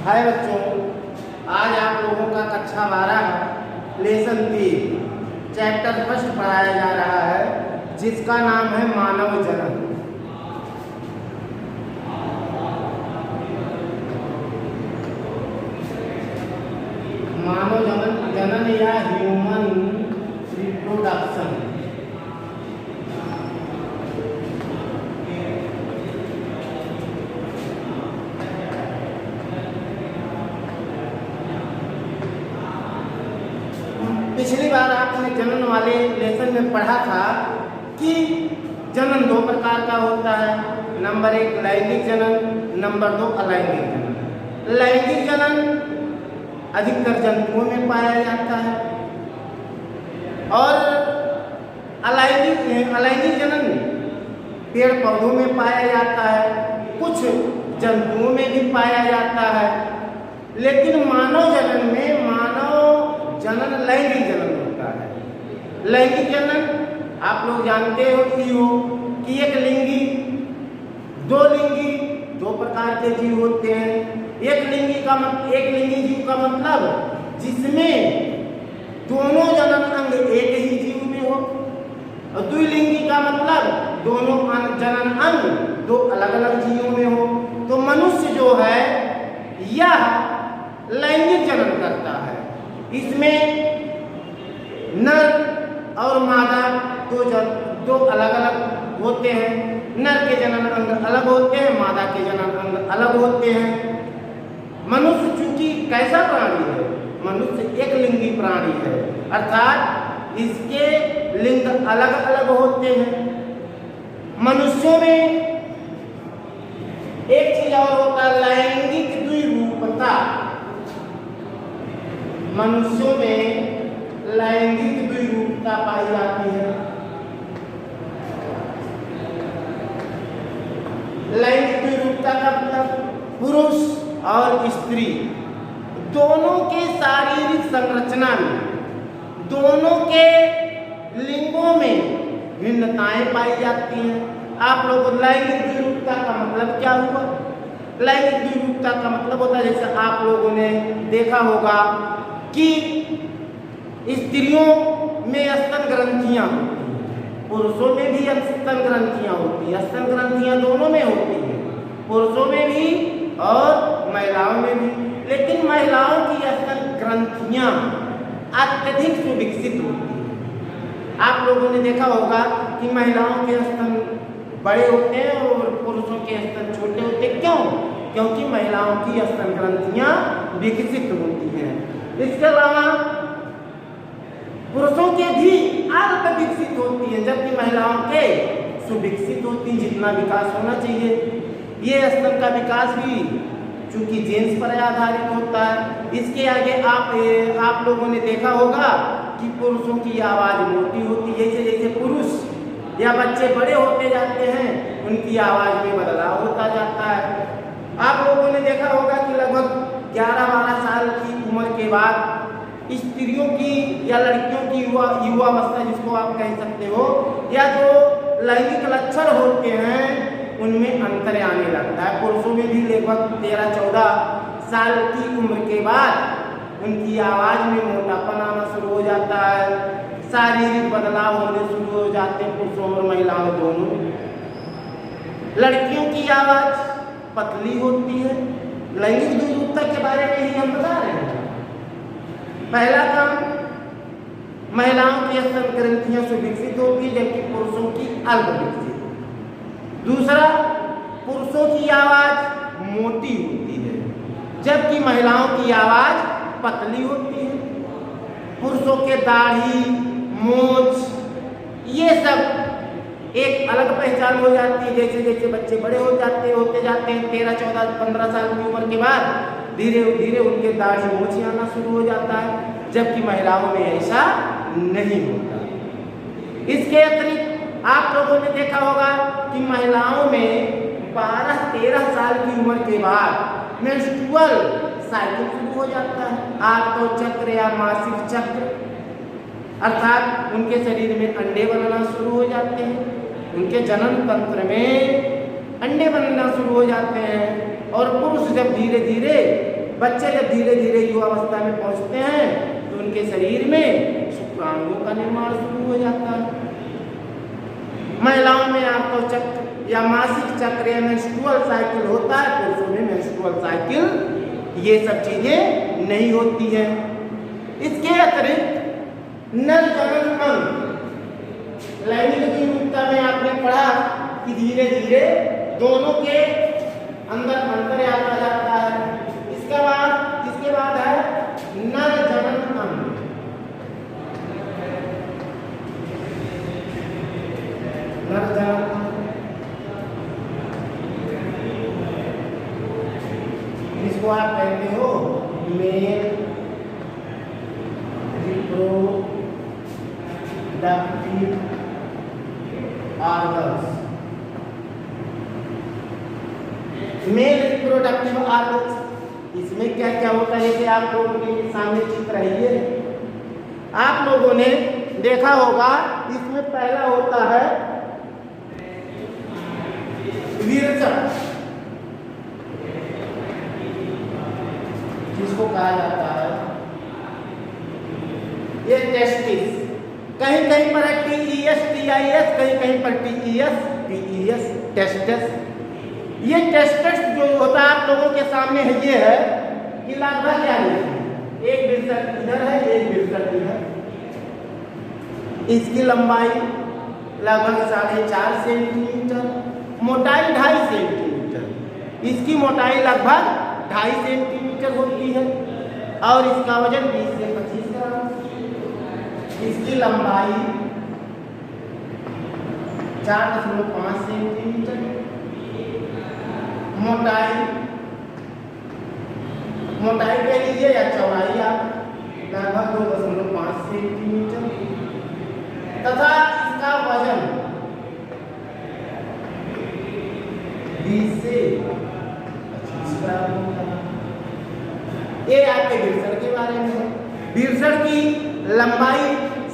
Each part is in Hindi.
हाय बच्चों, आज आप लोगों का कक्षा 12 लेसन 3 चैप्टर फर्स्ट पढ़ाया जा रहा है, जिसका नाम है मानव जनन। मानव जनन या ह्यूमन रिप्रोडक्शन। पिछली बार आपने जनन वाले लेसन में पढ़ा था कि जनन 2 प्रकार का होता है। नंबर 1 लैंगिक जनन, नंबर 2 अलैंगिक जनन। लैंगिक जनन अधिकतर जंतुओं में पाया जाता है और अलैंगिक जनन पेड़ पौधों में पाया जाता है, कुछ जंतुओं में भी पाया जाता है। लेकिन मानव जनन लैंगिक जनन होता है। लैंगिक जनन आप लोग जानते हो कि एक लिंगी, 2 लिंगी 2 प्रकार के जीव होते हैं। एक लिंगी जीव का मतलब जिसमें दोनों जनन अंग एक ही जीव में हो, और द्विलिंगी का मतलब दोनों जनन अंग 2 अलग अलग जीवों में हो। तो मनुष्य जो है यह लैंगिक जनन करता है। इसमें नर और मादा दो अलग अलग होते हैं। नर के जनन अंग अलग होते हैं, मादा के जनन अंग अलग होते हैं। मनुष्य चूंकि कैसा प्राणी है, मनुष्य एक लिंगी प्राणी है, अर्थात इसके लिंग अलग अलग होते हैं। मनुष्यों में एक चीज और होता है, लैंगिक द्विरूपता। मनुष्यों में लैंगिक द्विरूपता पाई जाती है। लैंगिक द्विरूपता का मतलब पुरुष और स्त्री दोनों के शारीरिक संरचना में, दोनों के लिंगों में भिन्नताएं पाई जाती हैं। आप लोगों को लैंगिक द्विरूपता का मतलब क्या हुआ? लैंगिक द्विरूपता का मतलब होता है, जैसे आप लोगों ने देखा होगा कि स्त्रियों में स्तन ग्रंथियां होती हैं, पुरुषों में भी स्तन ग्रंथियां होती हैं। स्तन ग्रंथियां दोनों में होती हैं, पुरुषों में भी और महिलाओं में भी। लेकिन महिलाओं की स्तन ग्रंथियां अत्यधिक सुविकसित होती हैं। आप लोगों ने देखा होगा कि महिलाओं के स्तन बड़े होते हैं और पुरुषों के स्तन छोटे होते हैं। क्यों? क्योंकि महिलाओं की स्तन ग्रंथियां विकसित होती हैं। इसके अलावा पुरुषों के भी अल्प विकसित होती है, जबकि महिलाओं के सुविकसित होती है। जितना विकास होना चाहिए, ये स्तन का विकास भी चूंकि जीन्स पर आधारित होता है। इसके आगे आप लोगों ने देखा होगा कि पुरुषों की आवाज मोटी होती है। जैसे जैसे पुरुष या बच्चे बड़े होते जाते हैं, उनकी आवाज में बदलाव होता जाता है। आप लोगों ने देखा होगा कि लगभग 11-12 साल की उम्र के बाद स्त्रियों की या लड़कियों की युवावस्था जिसको आप कह सकते हो, या जो लैंगिक लक्षण होते हैं उनमें अंतर आने लगता है। पुरुषों में भी लगभग 13-14 साल की उम्र के बाद उनकी आवाज में मोटापन आना शुरू हो जाता है, शारीरिक बदलाव होने शुरू हो जाते हैं पुरुषों और महिलाओं दोनों। लड़कियों की आवाज पतली होती है। लैंगिक द्विरूपता के बारे में ही हम बता रहे हैं। पहला काम, महिलाओं की स्तन ग्रंथियां सुविकसित होती है, जबकि पुरुषों की अल्प विकसित। दूसरा, पुरुषों की आवाज मोटी होती है, जबकि महिलाओं की आवाज पतली होती है। पुरुषों के दाढ़ी, मूंछ ये सब एक अलग पहचान हो जाती है। जैसे जैसे बच्चे बड़े होते जाते हैं, 13-14-15 साल की उम्र के बाद धीरे धीरे उनके दाढ़ी मूंछ आना शुरू हो जाता है, जबकि महिलाओं में ऐसा नहीं होता। इसके अतिरिक्त आप लोगों ने देखा होगा कि महिलाओं में 12-13 साल की उम्र के बाद मेंस्ट्रुअल साइकिल शुरू हो जाता है। आर्तव चक्र या मासिक चक्र, अर्थात उनके शरीर में अंडे बनना शुरू हो जाते हैं। उनके जनन तंत्र में अंडे बनना शुरू हो जाते हैं। और पुरुष जब धीरे धीरे बच्चे जब धीरे धीरे युवावस्था में पहुंचते हैं तो उनके शरीर में शुक्राणुओं का निर्माण शुरू हो जाता है। महिलाओं में आपको चक्र या मासिक चक्र या मेंस्ट्रुअल साइकिल होता है, पुरुषों में मेंस्ट्रुअल साइकिल ये सब चीजें नहीं होती है। इसके अतिरिक्त नर जनन अंग लैंगिक विरूपता में आपने पढ़ा कि धीरे धीरे दोनों के अंदर अंतर आता जाता है। इसके बाद है नर जनन अंग। नर जनन इसको आप कहते हो male reproductive organs. Male reproductive organs इसमें क्या क्या होता है, जैसे आप लोगों के सामने चित्र है ये आप लोगों ने देखा होगा। इसमें पहला होता है वीर्यक, जिसको कहा जाता है ये टेस्टिस। कहीं कहीं पर है TES TIS, कहीं कहीं पर TES PES टेस्टिस। ये टेस्टिस जो होता है आप लोगों के सामने है, ये है कि लगभग क्या है, एक वीर्यक इधर है, एक वीर्यक इधर। इसकी लंबाई लगभग 4.5 सेंटीमीटर, मोटाई 2.5 सेंटीमीटर। इसकी मोटाई लगभग 2.5 सेंटीमीटर होती है और इसका वजन 20 से 25 ग्राम। इसकी लंबाई 4.5 सेंटीमीटर, मोटाई कह लीजिए या चौड़ाई आप लगभग 2.5 सेंटीमीटर तथा इसका वजन 20 से 25 ग्राम होता है। ये आपके वीर्यक के बारे में है। वीर्यक की लंबाई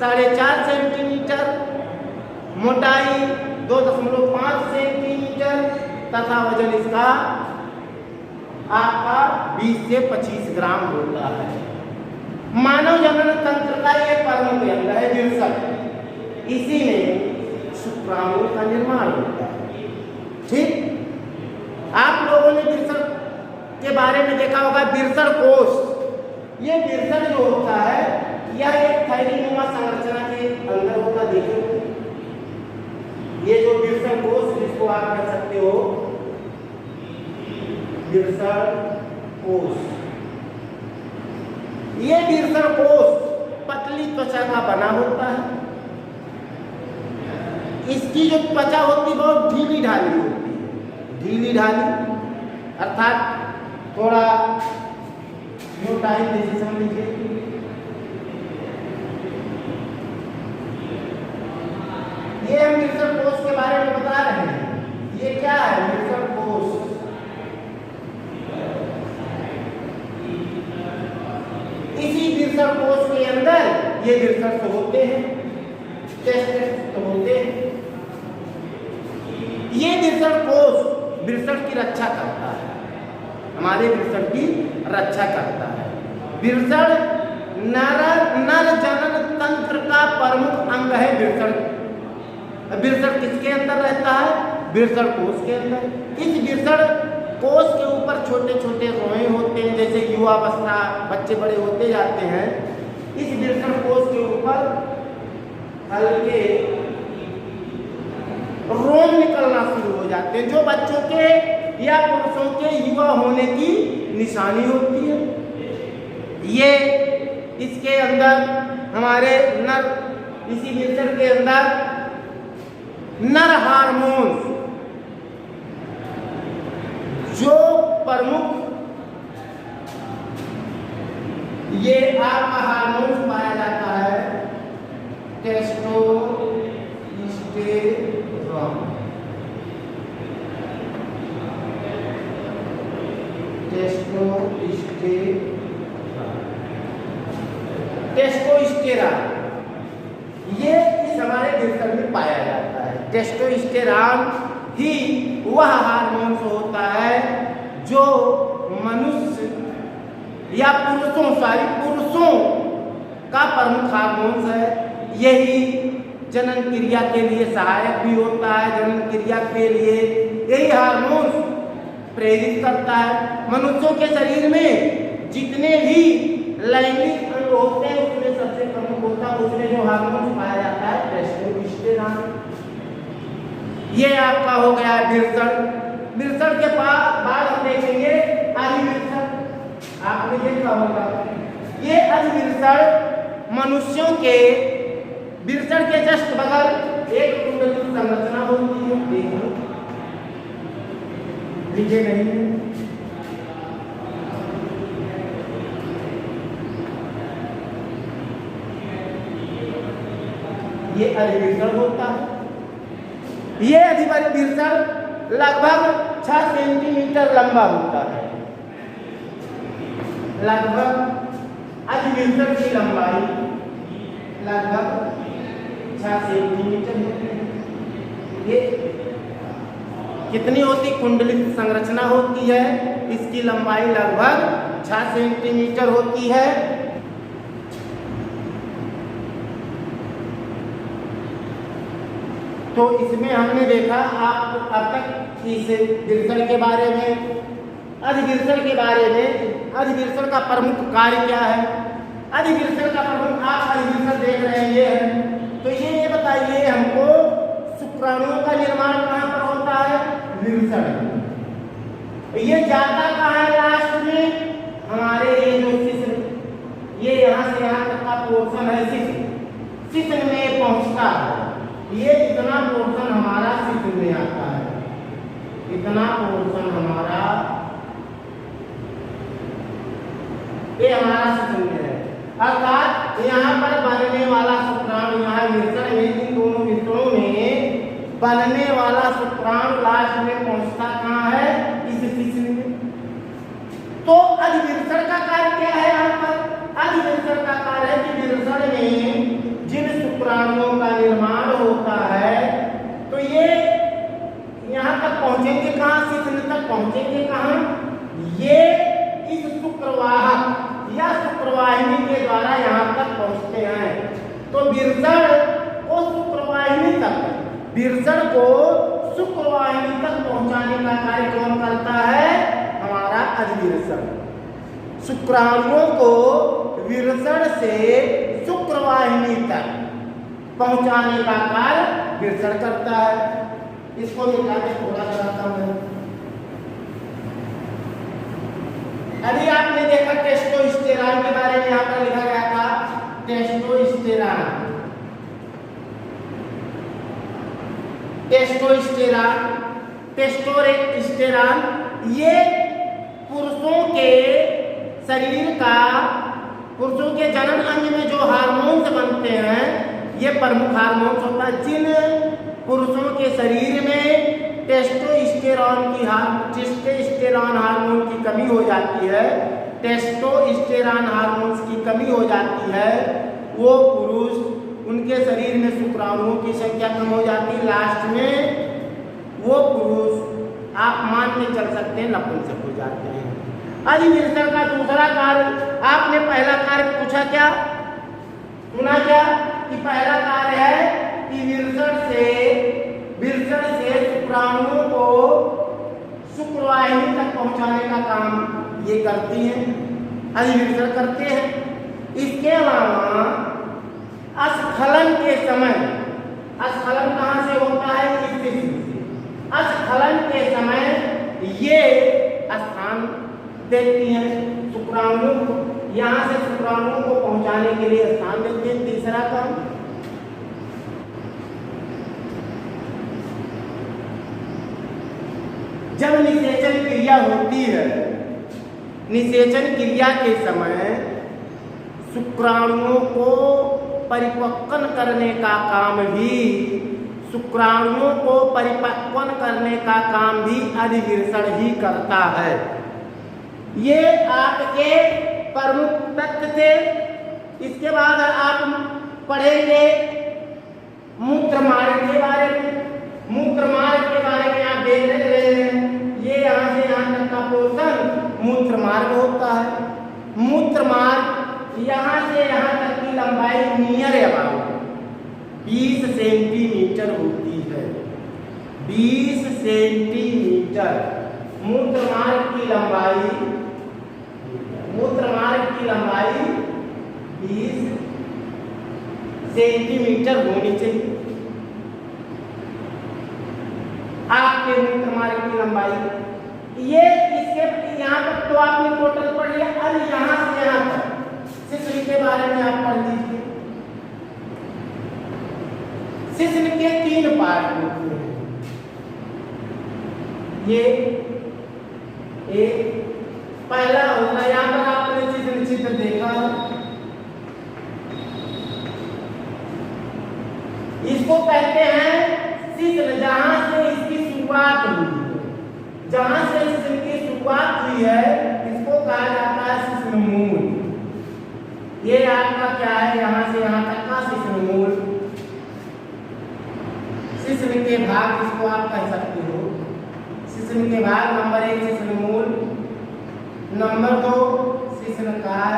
4.5 सेंटीमीटर, मोटाई 2.5 सेंटीमीटर तथा वजन इसका आपका 20 से 25 ग्राम होता है। मानव जनन तंत्र का ये प्रमुख अंग है वीर्यक। इसी में शुक्राणु का निर्माण होता है। ठीक, आप लोगों ने वीर्यक के बारे में देखा होगा वीर्यक कोष। ये वीर्यक जो होता है यह एक थैलीनुमा संरचना के अंदर होता देखिए। ये जो वीर्यक कोष जिसको आप कह सकते हो वीर्यक कोष, ये वीर्यक कोष पतली त्वचा का बना होता है। इसकी जो त्वचा होती है बहुत ढीली ढाली होती है, ढीली ढाली अर्थात थोड़ा मोटाई जैसे समझ लीजिए। ये हम वीर्यक कोष के बारे में बता रहे हैं। ये क्या है वीर्यक कोष? इसी वीर्यक कोष के अंदर ये वीर्यक होते हैं, टेस्टिस होते हैं। ये वीर्यक कोष वीर्यक की रक्षा करता है, हमारे वीर्यक की रक्षा करता है। वीर्यक नर जनन तंत्र का प्रमुख अंग है वीर्यक। वीर्यक किसके अंदर रहता है? वीर्यक कोष के अंदर। इस वीर्यक कोष के ऊपर छोटे छोटे रोए होते हैं, जैसे युवावस्था बच्चे बड़े होते जाते हैं। इस वीर्यक कोष के ऊपर हल्के रोम निकलना शुरू हो जाते हैं, जो बच्चों के या पुरुषों के युवा होने की निशानी होती है। ये इसके अंदर हमारे नर, इसी वीर्यक के अंदर नर हार्मोन जो प्रमुख ये आपका हार्मोन पाया जाता है टेस्टोस्टेरोन। टेस्टोस्टेरोन ये इस हमारे वीर्यक में पाया जाता है। टेस्टोस्टेरोन ही वह हार्मोन होता है जो मनुष्य या पुरुषों का प्रमुख हार्मोन्स है। यही जनन क्रिया के लिए सहायक भी होता है। जनन क्रिया के लिए यही हार्मोन्स प्रेरित करता है। मनुष्यों के शरीर में जितने भी लैंगिक अंग होते हैं उसमें सबसे प्रमुख होता है, उसमें जो हार्मोन पाया जाता है टेस्टोस्टेरोन। ये आपका हो गया विरसण। विरसण के बाद हम देखेंगे अधिविरसण। आपने देखा होगा ये अधिविरसण मनुष्यों के विरसण के जस्ट बगल एक कुंडली संरचना होती है। देखो लिखे नहीं है। ये अधिविरसण होता है। ये अधिविरसण लगभग 6 सेंटीमीटर लंबा होता है। लगभग अधिविरसण की लंबाई लगभग 6 सेंटीमीटर होती है। ये कितनी होती कुंडली संरचना होती है, इसकी लंबाई लगभग 6 सेंटीमीटर होती है। तो इसमें हमने देखा आप अब तक इस विरसण के बारे में, अधिविरसण के बारे में। अधिविरसण का प्रमुख कार्य क्या है? अधिविरसण का प्रमुख, आप अधिविरसण देख रहे हैं ये है, तो ये बताइए हमको शुक्राणुओं का निर्माण कहाँ पर होता है? विरसण। ये जाता कहाँ है लास्ट में? हमारे ये जो शिश्न, ये यहाँ से यहाँ तक का पोर्शन है शिश्न में पहुँचता है। ये इतना पोर्शन हमारा शिश्न में आता है, इतना पोर्शन हमारा, ये हमारा शिश्न में है। अर्थात यहाँ पर बनने वाला शुक्राणु, यहाँ विरसण में, इन दोनों विरसणों में बनने वाला शुक्राणु लास्ट में पहुँचता कहाँ है? इस शिश्न में। तो अधिविरसण का कार्य क्या है? यहाँ पर अधिविरसण का कार्य है कि विरसण में जिन शुक्राणुओं का निर्माण होता है, तो ये यहाँ तक पहुँचेंगे कहाँ? शिश्न तक पहुँचेंगे कहाँ? ये इस शुक्रवाहक या शुक्रवाहिनी के द्वारा यहाँ तक पहुँचते हैं। तो विरसण को शुक्रवाहिनी तक पहुँचाने का कार्य कौन करता है? हमारा अधिविरसण। शुक्राणुओं को विरसण से शुक्रवाहिनी तक पहुँचाने का कार्य विरसण करता है। इसको निकालने थोड़ा कराता हूँ। अभी आपने देखा टेस्टोस्टेरोन के बारे में यहाँ पर लिखा गया था। टेस्टोस्टेरोन ये पुरुषों के शरीर का, पुरुषों के जनन अंग में जो हार्मोन्स बनते हैं, ये प्रमुख हार्मोन्स होता है। जिन पुरुषों के शरीर में टेस्टोस्टेरोन हार्मोन की कमी हो जाती है, टेस्टोस्टेरोन हार्मोन्स की कमी हो जाती है, वो पुरुष, उनके शरीर में शुक्राणुओं की संख्या कम हो जाती है। लास्ट में वो पुरुष आप मान के चल सकते हैं नपुंसक हो जाते हैं। अधिविरसण का दूसरा कार्य, आपने पहला कार्य पूछा क्या, सुना क्या कि पहला कार्य है कि विरसण से शुक्राणुओं को शुक्रवाहिनी तक पहुंचाने का काम ये करती हैं, अधिविरसण करते हैं। इसके अलावा अस्खलन के समय, अस्खलन कहाँ से होता है? इस शिश्न से। अस्खलन के समय ये स्थान देती हैं शुक्राणुओं को, यहाँ से शुक्राणुओं को पहुंचाने के लिए स्थान देते हैं। तीसरा काम, जब निषेचन क्रिया होती है, निषेचन क्रिया के समय शुक्राणुओं को परिपक्वन करने का काम भी, शुक्राणुओं को परिपक्वन करने का काम भी अधिविरसण ही करता है। ये आपके प्रमुख तथ्य थे। इसके बाद आप पढ़ेंगे मूत्रमार्ग के बारे में। मूत्रमार्ग के बारे में आप देख रहे हैं, ये यहाँ से यहाँ तक का पोर्शन मूत्रमार्ग होता है। मूत्र मार्ग यहाँ से यहाँ तक की लंबाई नियर अबाउट 20 सेंटीमीटर होती है। 20 सेंटीमीटर मूत्र मार्ग की लंबाई 20 सेंटीमीटर होनी चाहिए आपके मूत्र मार्ग की लंबाई। ये इसके यहाँ तक तो आपने टोटल पढ़ लिया। अब यहाँ से यहाँ तक शिश्न के बारे में आप पढ़ लीजिए। शिश्न के 3 पार्ट होते हैं। ये एक पहला होता है, यहाँ पर आपने शिश्न चित्र देखा, इसको कहते हैं शिश्न, जहां से इसकी शुरुआत हुई है। जहां से इसकी शुरुआत हुई है इसको कहा जाता है शिश्न मूल। ये आपका क्या है, यहां से यहां तक का शिश्न मूल। शिश्न के भाग जिसको आप कह सकते हो, शिश्न के भाग नंबर 1 शिश्न मूल, नंबर 2 शिश्नकार,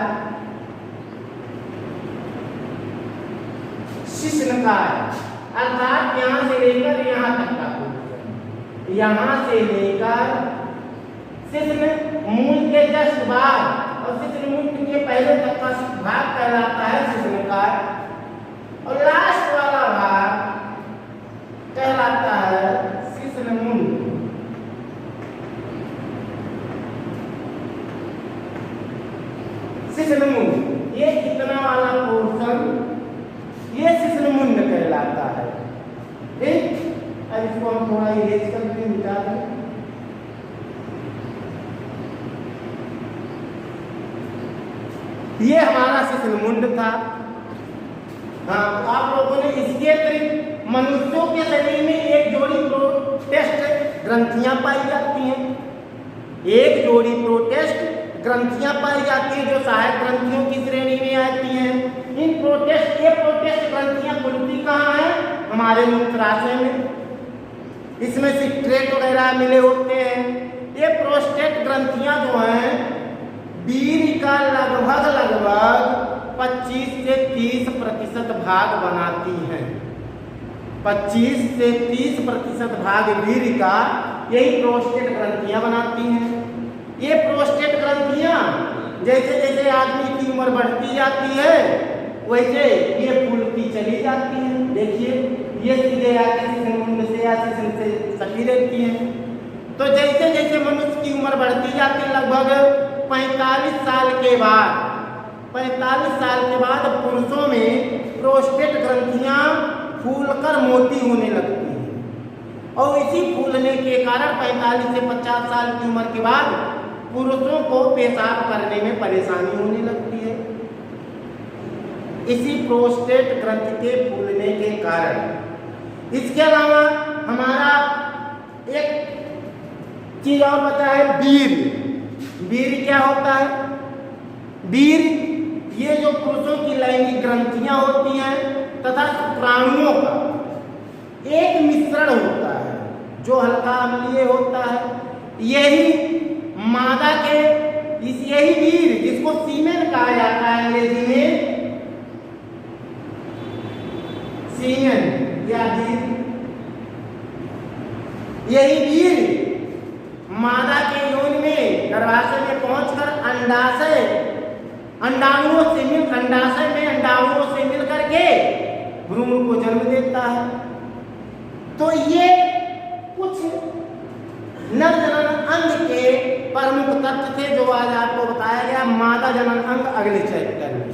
शिश्नकार अर्थात यहां से लेकर यहां तक का, यहां से लेकर शिश्न मूल के जस्ट बाद और शिश्न मूल के पहले तक का भाग कहलाता है शिश्नकार, और लास्ट वाला भाग कहलाता है शिश्न मूल। शिश्न मूल ये इतना वाला पोर्शन ये शिश्न मुंड कहलाता है। ठीक, अब इसको हम थोड़ा इरेज करके मिटा दें। ये हमारा शिश्न मुंड था। हाँ, तो आप लोगों ने इसके अतिरिक्त मनुष्यों के शरीर में एक जोड़ी प्रोटेस्ट ग्रंथियां पाई जाती हैं। एक जोड़ी प्रोटेस्ट ग्रंथियां पाई जाती हैं जो सहायक ग्रंथियों की श्रेणी में आती हैं। ये प्रोटेस्ट ग्रंथियां खुलती कहाँ है, हमारे मूत्राशय में। इसमें सिट्रेट वगैरह मिले होते हैं। ये प्रोस्टेट ग्रंथियां जो हैं वीर्य का लगभग 25 से 30% भाग बनाती हैं। 25 से 30% भाग वीर्य का यही प्रोस्टेट ग्रंथियां बनाती हैं। ये प्रोस्टेट ग्रंथियां जैसे जैसे आदमी की उम्र बढ़ती जाती है वैसे ये फूलती चली जाती है। देखिए ये सीधे आके शिश्न मुंड से या शिश्न से सटी रहती हैं। तो जैसे जैसे मनुष्य की उम्र बढ़ती जाती है लगभग 45 साल के बाद पुरुषों में प्रोस्टेट ग्रंथियां फूलकर मोटी होने लगती हैं। और इसी फूलने के कारण 45 से 50 साल की उम्र के बाद पुरुषों को पेशाब करने में परेशानी होने लगती है। इसी प्रोस्टेट ग्रंथि के फूलने के कारण। इसके अलावा हमारा एक चीज और बचा है वीर्य। वीर्य क्या होता है? वीर्य ये जो पुरुषों की लैंगिक ग्रंथियां होती हैं तथा शुक्राणुओं का एक मिश्रण होता है जो हल्का अम्लीय होता है। यही मादा के यही वीर्य जिसको सीमेन कहा जाता है अंग्रेजी में, सीमेन या वीर्य, यही वीर्य मादा के योनि में गर्भाशय में पहुंचकर अंडाणुओं से मिल करके भ्रूण को जन्म देता है। तो ये कुछ नर जनन अंग के प्रमुख तत्व थे जो आज आपको बताया गया। मादा जनन अंग अगले चैप्टर में।